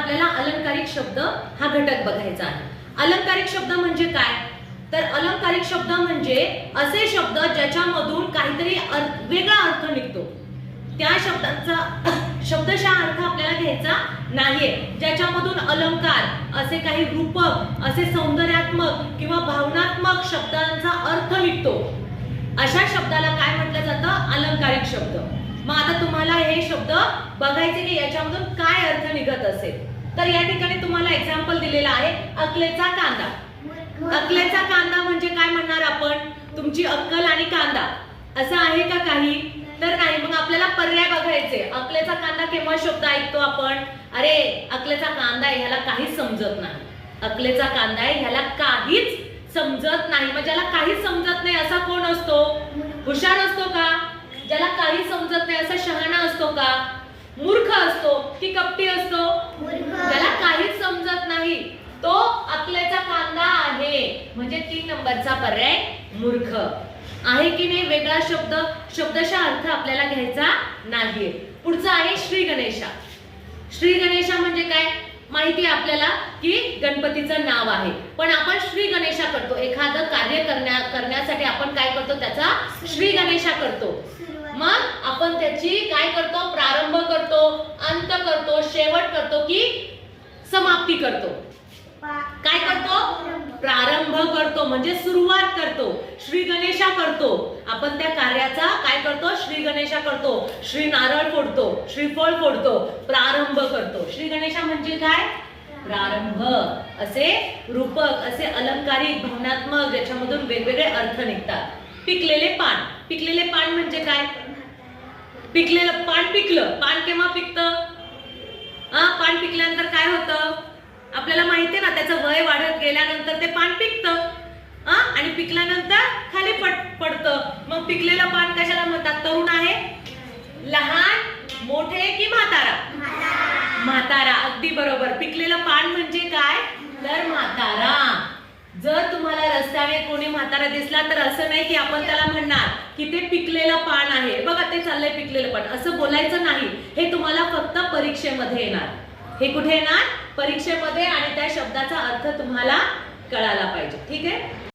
आपल्याला अलंकारिक शब्द हा घटक बघायचा आहे. अलंकारिक शब्द म्हणजे काय? तर अलंकारिक शब्द म्हणजे असे शब्द ज्याच्यामधून काहीतरी वेगळा अर्थ निघतो. त्या शब्दांचा शब्दशः अर्थ आपल्याला घ्यायचा नाहीये. ज्याच्यामधून अलंकार, असे काही रूपक, असे सौंदर्यात्मक किंवा भावनात्मक शब्दांचा अर्थ निघतो, अशा शब्दाला काय म्हटलं जातं? अलंकारिक शब्द. मग आता तुम्हाला हे शब्द बघायचे की याच्यामधून काय अर्थ निघत असेल. तर या ठिकाणी तुम्हाला एक्झाम्पल दिलेला आहे, अकलेचा कांदा. अकलेचा कांदा म्हणजे काय म्हणणार आपण? तुमची अक्कल आणि कांदा असं आहे का काही? तर नाही. मग आपल्याला पर्याय बघायचे. अकलेचा कांदा केव्हा शब्द ऐकतो आपण? अरे अकलेचा कांदा आहे, ह्याला काहीच समजत नाही. अकलेचा कांदा आहे, ह्याला काहीच समजत नाही. मग ज्याला काहीच समजत नाही असा कोण असतो? हुशार असतो का? ज्याला काही समजत नाही असा शहाणा असतो का? मूर्ख असतो की कपटी असतो? ज्याला काहीच समजत नाही तो अकलेचा कांदा आहे. म्हणजे 3 नंबरचा पर्याय मूर्ख आहे की नाही? वेगळा शब्द, शब्दशः अर्थ आपल्याला घ्यायचा नाहीये. पुढचा आहे श्री गणेशा. श्री गणेशा म्हणजे काय? माहिती आहे आपल्याला की गणपतीचं नाव आहे, पण आपण श्री गणेशा करतो. एखादं कार्य करण्यासाठी आपण काय करतो? त्याचा श्री गणेशा करतो. मग आपण त्याची काय करतो? प्रारंभ करतो, अंत करतो, शेवट करतो की समाप्ती करतो? काय करतो? प्रारंभ करतो म्हणजे सुरुवात करतो, श्री गणेशा करतो. आपण त्या कार्याचा काय करतो? श्री गणेशा करतो. श्री नारळ फोडतो, श्रीफळ फोडतो, प्रारंभ करतो. श्री गणेशा म्हणजे काय? प्रारंभ. असे रूपक, असे अलंकारिक, भावनात्मक, ज्याच्यामधून वेगवेगळे अर्थ निघतात. पिकलेले पान. पिकलेले पान म्हणजे काय? पिकलेलं पान पिकलं. पान केव्हा पिकतं? पान पिकल्यानंतर काय होतं? आपल्याला माहिती आहे ना, त्याचं वय वाढत गेल्यानंतर ते पान पिकतं आणि पिकल्यानंतर खाली पडतं. मग पिकलेलं पान कशाला म्हणतात? तरुण आहे, लहान, मोठे की म्हातारा? म्हातारा. अगदी बरोबर. पिकलेलं पान म्हणजे काय? तर म्हातारा. जर तुम्हाला रस्त्याने कोणी म्हातारा दिसला तर असं नाही की आपण त्याला म्हणणार की ते पिकलेलं पान आहे, बघा ते चाललंय पिकलेलं पान, असं बोलायचं नाही. हे तुम्हाला फक्त परीक्षेमध्ये येणार. हे कुठे येणार? परीक्षेमध्ये. आणि त्या शब्दाचा अर्थ तुम्हाला कळायला पाहिजे. ठीक आहे.